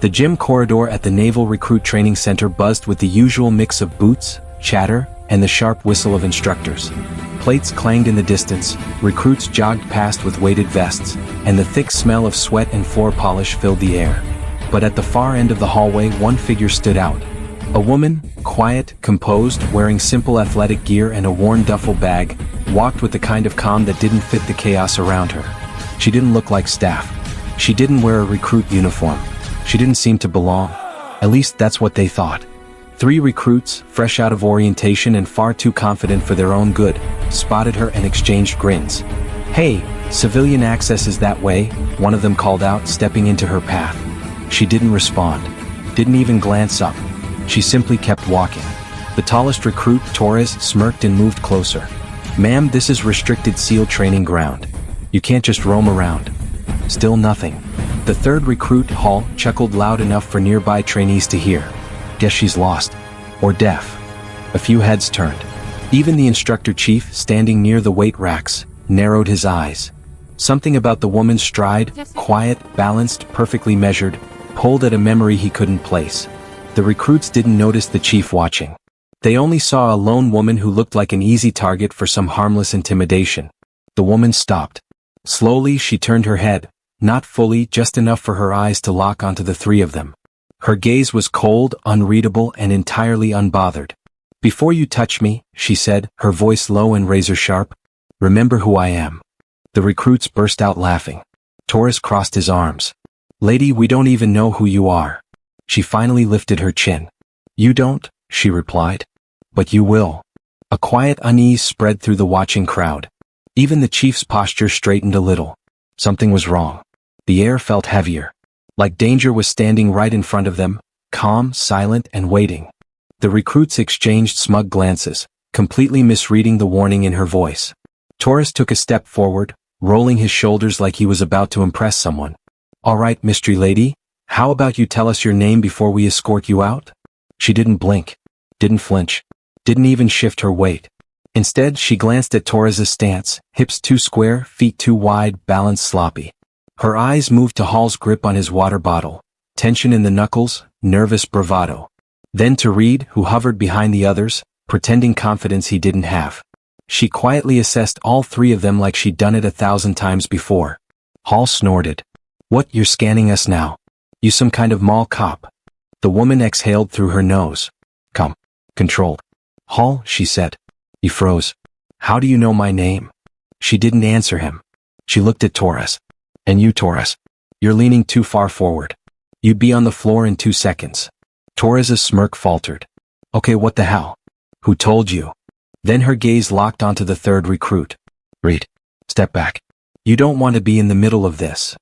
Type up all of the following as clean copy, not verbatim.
The gym corridor at the Naval Recruit Training Center buzzed with the usual mix of boots, chatter, and the sharp whistle of instructors. Plates clanged in the distance, recruits jogged past with weighted vests, and the thick smell of sweat and floor polish filled the air. But at the far end of the hallway, one figure stood out. A woman, quiet, composed, wearing simple athletic gear and a worn duffel bag, walked with the kind of calm that didn't fit the chaos around her. She didn't look like staff. She didn't wear a recruit uniform. She didn't seem to belong. At least that's what they thought. 3 recruits, fresh out of orientation and far too confident for their own good, spotted her and exchanged grins. "Hey, civilian access is that way," one of them called out, stepping into her path. She didn't respond. Didn't even glance up. She simply kept walking. The tallest recruit, Torres, smirked and moved closer. "Ma'am, this is restricted SEAL training ground. You can't just roam around." Still nothing. The third recruit, Hall, chuckled loud enough for nearby trainees to hear. "Guess she's lost. Or deaf." A few heads turned. Even the instructor chief, standing near the weight racks, narrowed his eyes. Something about the woman's stride, quiet, balanced, perfectly measured, pulled at a memory he couldn't place. The recruits didn't notice the chief watching. They only saw a lone woman who looked like an easy target for some harmless intimidation. The woman stopped. Slowly she turned her head, not fully, just enough for her eyes to lock onto the 3 of them. Her gaze was cold, unreadable, and entirely unbothered. "Before you touch me," she said, her voice low and razor-sharp, "remember who I am." The recruits burst out laughing. Torres crossed his arms. "Lady, we don't even know who you are." She finally lifted her chin. "You don't," she replied. "But you will." A quiet unease spread through the watching crowd. Even the chief's posture straightened a little. Something was wrong. The air felt heavier. Like danger was standing right in front of them, calm, silent, and waiting. The recruits exchanged smug glances, completely misreading the warning in her voice. Torres took a step forward, rolling his shoulders like he was about to impress someone. "All right, mystery lady, how about you tell us your name before we escort you out?" She didn't blink, didn't flinch, didn't even shift her weight. Instead, she glanced at Torres's stance, hips too square, feet too wide, balance sloppy. Her eyes moved to Hall's grip on his water bottle, tension in the knuckles, nervous bravado. Then to Reed, who hovered behind the others, pretending confidence he didn't have. She quietly assessed all 3 of them like she'd done it 1,000 times before. Hall snorted. "What, you're scanning us now? You some kind of mall cop?" The woman exhaled through her nose. "Come. Controlled." "Hall," she said. He froze. "How do you know my name?" She didn't answer him. She looked at Torres. "And you, Torres? You're leaning too far forward. You'd be on the floor in 2 seconds. Torres's smirk faltered. "Okay, what the hell? Who told you?" Then her gaze locked onto the third recruit. "Reed, step back. You don't want to be in the middle of this."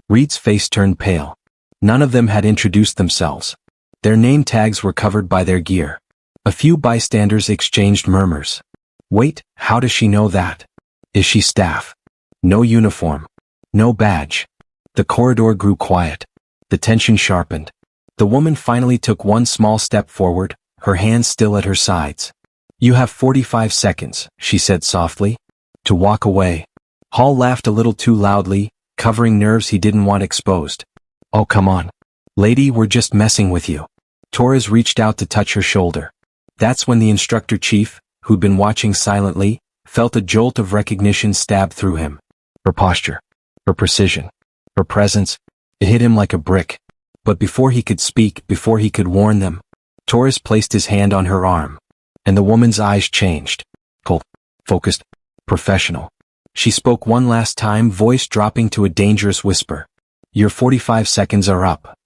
Reed's face turned pale. None of them had introduced themselves. Their name tags were covered by their gear. A few bystanders exchanged murmurs. "Wait, how does she know that? Is she staff? No uniform. No badge." The corridor grew quiet. The tension sharpened. The woman finally took one small step forward, her hands still at her sides. "You have 45 seconds, she said softly, to walk away." Hall laughed a little too loudly, covering nerves he didn't want exposed. "Oh, come on. Lady, we're just messing with you." Torres reached out to touch her shoulder. That's when the instructor chief, who'd been watching silently, felt a jolt of recognition stab through him. Her posture. Her precision. Her presence. It hit him like a brick. But before he could speak, before he could warn them, Torres placed his hand on her arm. And the woman's eyes changed. Cold. Focused. Professional. She spoke one last time, voice dropping to a dangerous whisper. "Your 45 seconds are up."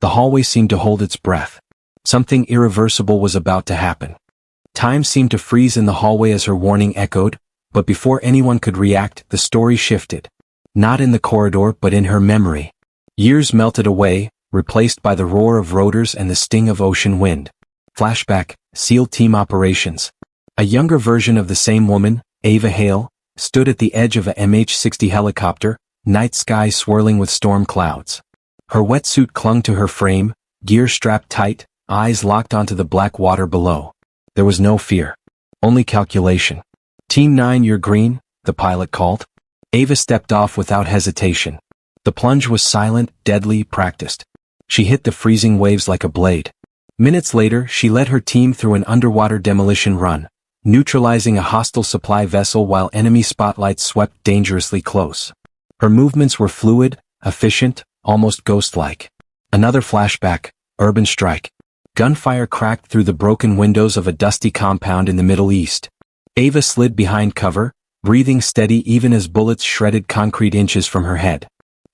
The hallway seemed to hold its breath. Something irreversible was about to happen. Time seemed to freeze in the hallway as her warning echoed, but before anyone could react, the story shifted. Not in the corridor, but in her memory. Years melted away, replaced by the roar of rotors and the sting of ocean wind. Flashback, SEAL Team Operations. A younger version of the same woman, Ava Hale, stood at the edge of a MH-60 helicopter, night sky swirling with storm clouds. Her wetsuit clung to her frame, gear strapped tight, eyes locked onto the black water below. There was no fear. Only calculation. "Team 9, you're green," the pilot called. Ava stepped off without hesitation. The plunge was silent, deadly, practiced. She hit the freezing waves like a blade. Minutes later, she led her team through an underwater demolition run, neutralizing a hostile supply vessel while enemy spotlights swept dangerously close. Her movements were fluid, efficient, almost ghost-like. Another flashback, urban strike. Gunfire cracked through the broken windows of a dusty compound in the Middle East. Ava slid behind cover, breathing steady even as bullets shredded concrete inches from her head.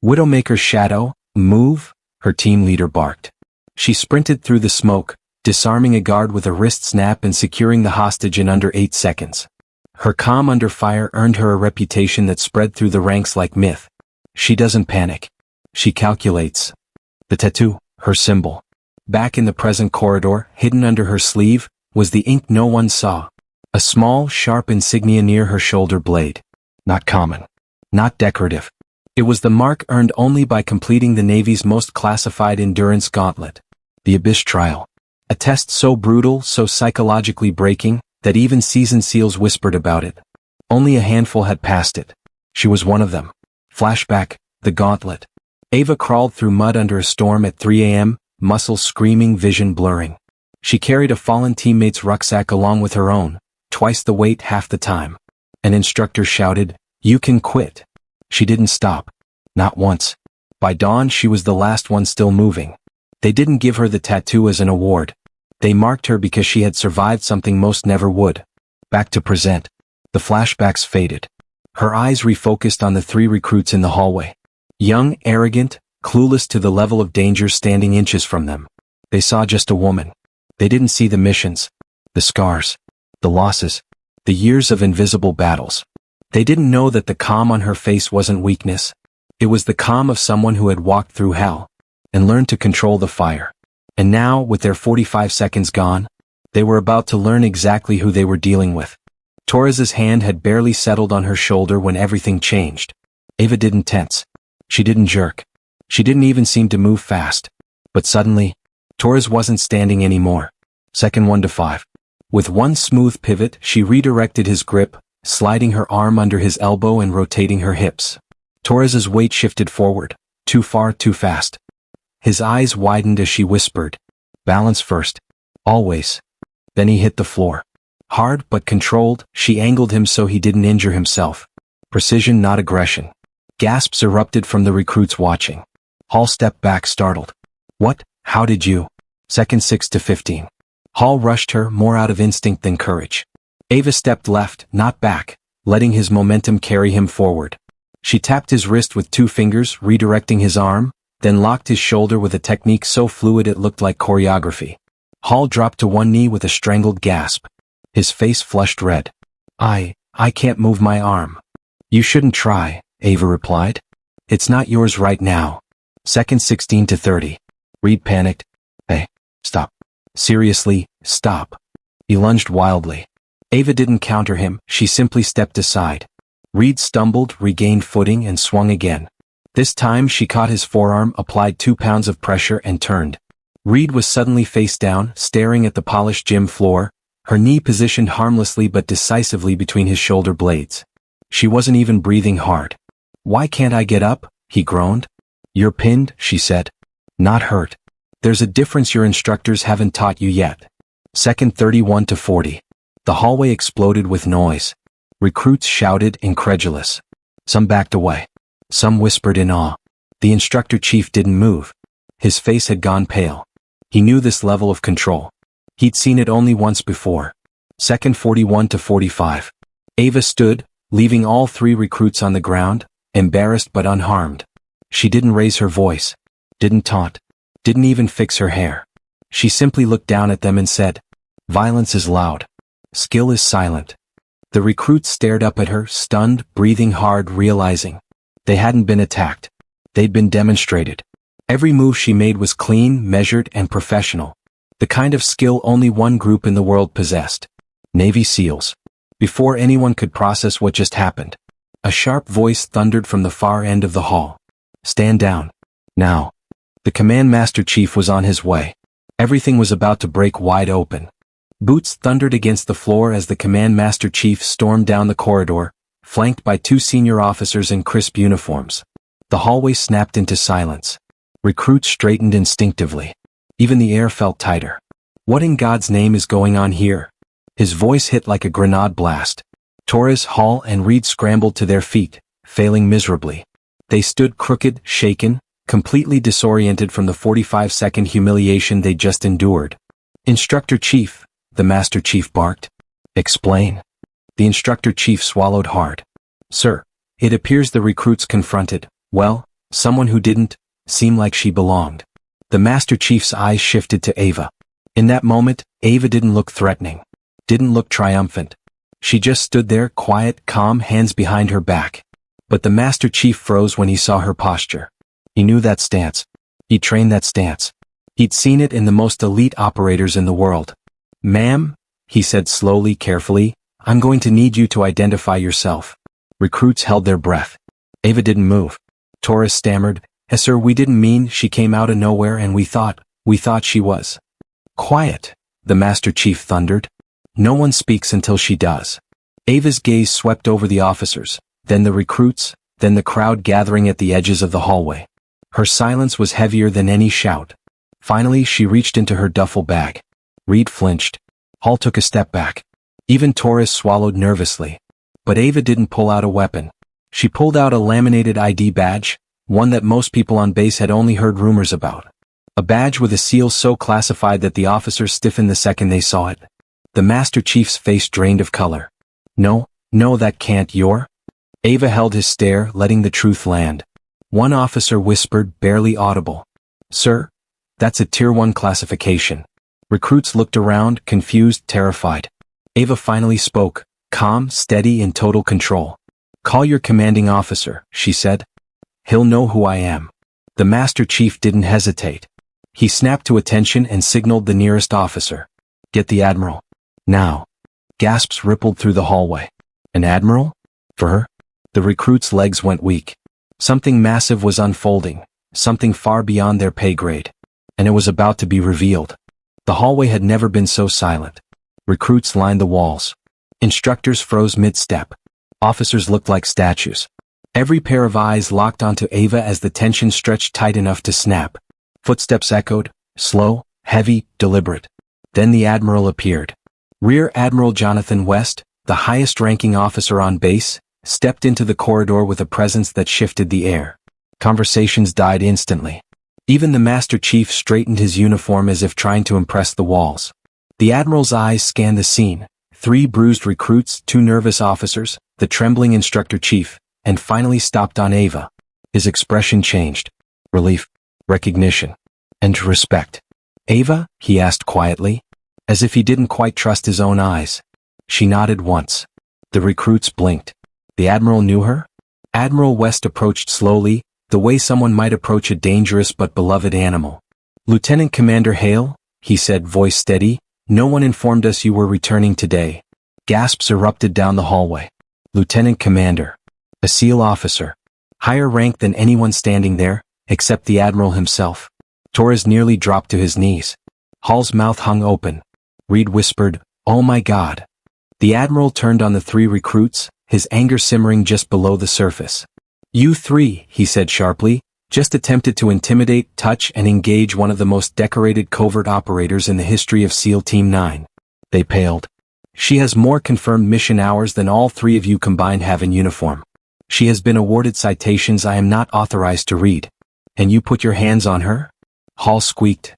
Widowmaker's shadow, move, her team leader barked. She sprinted through the smoke, disarming a guard with a wrist snap and securing the hostage in under 8 seconds. Her calm under fire earned her a reputation that spread through the ranks like myth. She doesn't panic. She calculates. The tattoo, her symbol. Back in the present corridor, hidden under her sleeve, was the ink no one saw. A small, sharp insignia near her shoulder blade. Not common. Not decorative. It was the mark earned only by completing the Navy's most classified endurance gauntlet. The Abyss Trial. A test so brutal, so psychologically breaking, that even seasoned SEALs whispered about it. Only a handful had passed it. She was one of them. Flashback, the gauntlet. Ava crawled through mud under a storm at 3 a.m., muscles screaming, vision blurring. She carried a fallen teammate's rucksack along with her own, twice the weight, half the time. An instructor shouted, "You can quit." She didn't stop. Not once. By dawn she was the last one still moving. They didn't give her the tattoo as an award. They marked her because she had survived something most never would. Back to present. The flashbacks faded. Her eyes refocused on the 3 recruits in the hallway. Young, arrogant, clueless to the level of danger standing inches from them. They saw just a woman. They didn't see the missions, the scars, the losses, the years of invisible battles. They didn't know that the calm on her face wasn't weakness. It was the calm of someone who had walked through hell and learned to control the fire. And now, with their 45 seconds gone, they were about to learn exactly who they were dealing with. Torres's hand had barely settled on her shoulder when everything changed. Ava didn't tense. She didn't jerk. She didn't even seem to move fast. But suddenly, Torres wasn't standing anymore. Second 1 to 5. With one smooth pivot, she redirected his grip, sliding her arm under his elbow and rotating her hips. Torres's weight shifted forward. Too far, too fast. His eyes widened as she whispered, "Balance first. Always." Then he hit the floor. Hard but controlled, she angled him so he didn't injure himself. Precision, not aggression. Gasps erupted from the recruits watching. Hall stepped back, startled. "What? How did you?" Second 6 to 15. Hall rushed her, more out of instinct than courage. Ava stepped left, not back, letting his momentum carry him forward. She tapped his wrist with 2 fingers, redirecting his arm, then locked his shoulder with a technique so fluid it looked like choreography. Hall dropped to one knee with a strangled gasp. His face flushed red. I can't move my arm." "You shouldn't try," Ava replied. "It's not yours right now." Second 16 to 30. Reed panicked. "Hey, stop. Seriously, stop." He lunged wildly. Ava didn't counter him, she simply stepped aside. Reed stumbled, regained footing, and swung again. This time she caught his forearm, applied 2 pounds of pressure, and turned. Reed was suddenly face down, staring at the polished gym floor, her knee positioned harmlessly but decisively between his shoulder blades. She wasn't even breathing hard. "Why can't I get up?" he groaned. "You're pinned," she said. "Not hurt. There's a difference your instructors haven't taught you yet." Second 31 to 40. The hallway exploded with noise. Recruits shouted, incredulous. Some backed away. Some whispered in awe. The instructor chief didn't move. His face had gone pale. He knew this level of control. He'd seen it only once before. Second 41 to 45. Ava stood, leaving all 3 recruits on the ground, embarrassed but unharmed. She didn't raise her voice. Didn't taunt. Didn't even fix her hair. She simply looked down at them and said, "Violence is loud. Skill is silent." The recruits stared up at her, stunned, breathing hard, realizing they hadn't been attacked. They'd been demonstrated. Every move she made was clean, measured, and professional. The kind of skill only one group in the world possessed. Navy SEALs. Before anyone could process what just happened, a sharp voice thundered from the far end of the hall. "Stand down. Now." The command master chief was on his way. Everything was about to break wide open. Boots thundered against the floor as the command master chief stormed down the corridor, flanked by 2 senior officers in crisp uniforms. The hallway snapped into silence. Recruits straightened instinctively. Even the air felt tighter. What in God's name is going on here? His voice hit like a grenade blast. Torres, Hall, and Reed scrambled to their feet, failing miserably. They stood crooked, shaken, completely disoriented from the 45-second humiliation they'd just endured. "Instructor Chief," the Master Chief barked. "Explain." The Instructor Chief swallowed hard. "Sir, it appears the recruits confronted, well, someone who didn't seem like she belonged." The Master Chief's eyes shifted to Ava. In that moment, Ava didn't look threatening. Didn't look triumphant. She just stood there, quiet, calm, hands behind her back. But the Master Chief froze when he saw her posture. He knew that stance. He'd trained that stance. He'd seen it in the most elite operators in the world. "Ma'am," he said slowly, carefully, "I'm going to need you to identify yourself." Recruits held their breath. Ava didn't move. Torres stammered, "Sir, we didn't mean she came out of nowhere and we thought she was." "Quiet," the Master Chief thundered. "No one speaks until she does." Ava's gaze swept over the officers, then the recruits, then the crowd gathering at the edges of the hallway. Her silence was heavier than any shout. Finally, she reached into her duffel bag. Reed flinched. Hall took a step back. Even Torres swallowed nervously. But Ava didn't pull out a weapon. She pulled out a laminated ID badge, one that most people on base had only heard rumors about. A badge with a seal so classified that the officers stiffened the second they saw it. The Master Chief's face drained of color. No, that can't, you're... Ava held his stare, letting the truth land. One officer whispered, barely audible. "Sir, that's a Tier 1 classification." Recruits looked around, confused, terrified. Ava finally spoke, calm, steady, in total control. "Call your commanding officer," she said. "He'll know who I am." The Master Chief didn't hesitate. He snapped to attention and signaled the nearest officer. "Get the Admiral. Now." Gasps rippled through the hallway. An Admiral? For her? The recruits' legs went weak. Something massive was unfolding, something far beyond their pay grade. And it was about to be revealed. The hallway had never been so silent. Recruits lined the walls. Instructors froze mid-step. Officers looked like statues. Every pair of eyes locked onto Ava as the tension stretched tight enough to snap. Footsteps echoed, slow, heavy, deliberate. Then the Admiral appeared. Rear Admiral Jonathan West, the highest-ranking officer on base, stepped into the corridor with a presence that shifted the air. Conversations died instantly. Even the Master Chief straightened his uniform as if trying to impress the walls. The Admiral's eyes scanned the scene. 3 bruised recruits, 2 nervous officers, the trembling Instructor Chief, and finally stopped on Ava. His expression changed. Relief, recognition, and respect. "Ava?" he asked quietly, as if he didn't quite trust his own eyes. She nodded once. The recruits blinked. The Admiral knew her? Admiral West approached slowly, the way someone might approach a dangerous but beloved animal. "Lieutenant Commander Hale," he said, voice steady, "no one informed us you were returning today." Gasps erupted down the hallway. Lieutenant Commander. A SEAL officer. Higher rank than anyone standing there, except the Admiral himself. Torres nearly dropped to his knees. Hall's mouth hung open. Reed whispered, "Oh my God." The Admiral turned on the 3 recruits, his anger simmering just below the surface. "You 3, he said sharply, just attempted to intimidate, touch, and engage one of the most decorated covert operators in the history of SEAL Team 9. They paled. "She has more confirmed mission hours than all 3 of you combined have in uniform. She has been awarded citations I am not authorized to read. And you put your hands on her?" Hall squeaked,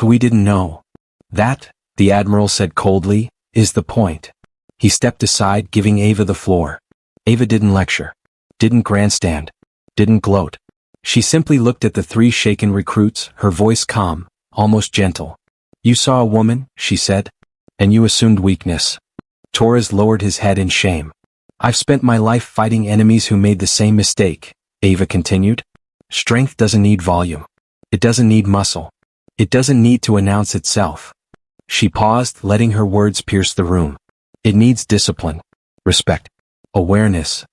"We didn't know." "That," the Admiral said coldly, "is the point." He stepped aside, giving Ava the floor. Ava didn't lecture. Didn't grandstand. Didn't gloat. She simply looked at the 3 shaken recruits, her voice calm, almost gentle. "You saw a woman," she said, "and you assumed weakness." Torres lowered his head in shame. "I've spent my life fighting enemies who made the same mistake," Ava continued. "Strength doesn't need volume. It doesn't need muscle. It doesn't need to announce itself." She paused, letting her words pierce the room. "It needs discipline, respect, awareness."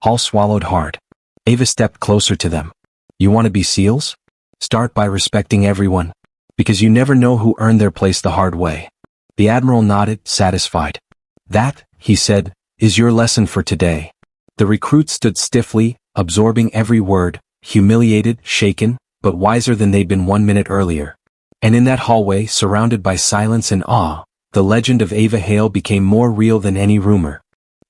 Hall swallowed hard. Ava stepped closer to them. "You want to be SEALs? Start by respecting everyone. Because you never know who earned their place the hard way." The Admiral nodded, satisfied. "That," he said, "is your lesson for today." The recruits stood stiffly, absorbing every word, humiliated, shaken, but wiser than they'd been 1 minute earlier. And in that hallway, surrounded by silence and awe, the legend of Ava Hale became more real than any rumor.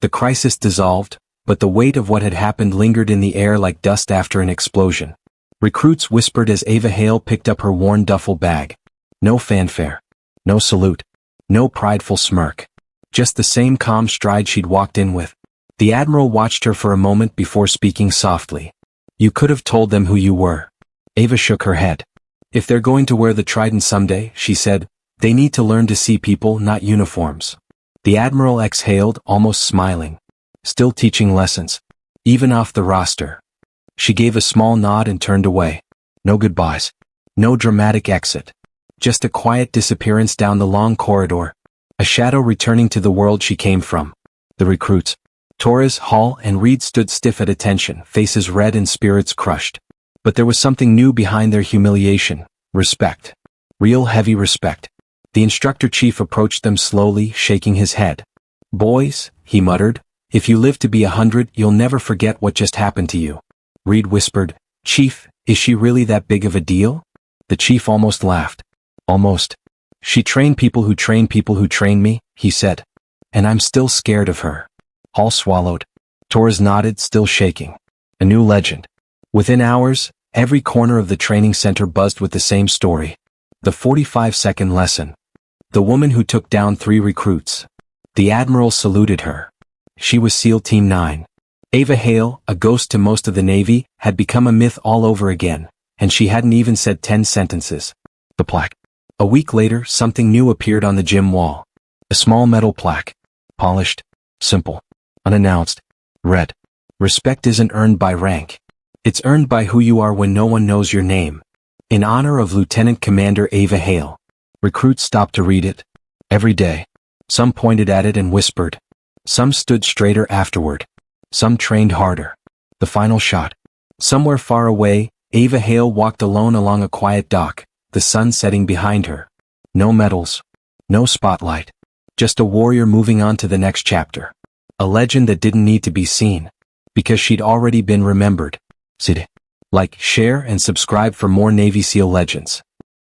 The crisis dissolved, but the weight of what had happened lingered in the air like dust after an explosion. Recruits whispered as Ava Hale picked up her worn duffel bag. No fanfare. No salute. No prideful smirk. Just the same calm stride she'd walked in with. The Admiral watched her for a moment before speaking softly. "You could have told them who you were." Ava shook her head. "If they're going to wear the trident someday," she said, "they need to learn to see people, not uniforms." The Admiral exhaled, almost smiling. "Still teaching lessons. Even off the roster." She gave a small nod and turned away. No goodbyes. No dramatic exit. Just a quiet disappearance down the long corridor. A shadow returning to the world she came from. The recruits. Torres, Hall, and Reed stood stiff at attention, faces red and spirits crushed. But there was something new behind their humiliation. Respect. Real heavy respect. The instructor chief approached them slowly, shaking his head. "Boys," he muttered, "if you live to be 100, you'll never forget what just happened to you." Reed whispered, "Chief, is she really that big of a deal?" The chief almost laughed. "Almost. She trained people who train me," he said. "And I'm still scared of her." Hall swallowed. Torres nodded, still shaking. A new legend. Within hours, every corner of the training center buzzed with the same story. The 45-second lesson. The woman who took down 3 recruits. The Admiral saluted her. She was SEAL Team 9. Ava Hale, a ghost to most of the Navy, had become a myth all over again, and she hadn't even said 10 sentences. The plaque. A week later, something new appeared on the gym wall. A small metal plaque. Polished. Simple. Unannounced. Read. "Respect isn't earned by rank. It's earned by who you are when no one knows your name. In honor of Lieutenant Commander Ava Hale." Recruits stopped to read it. Every day. Some pointed at it and whispered. Some stood straighter afterward. Some trained harder. The final shot. Somewhere far away, Ava Hale walked alone along a quiet dock, the sun setting behind her. No medals. No spotlight. Just a warrior moving on to the next chapter. A legend that didn't need to be seen. Because she'd already been remembered. Like, share, and subscribe for more Navy SEAL legends.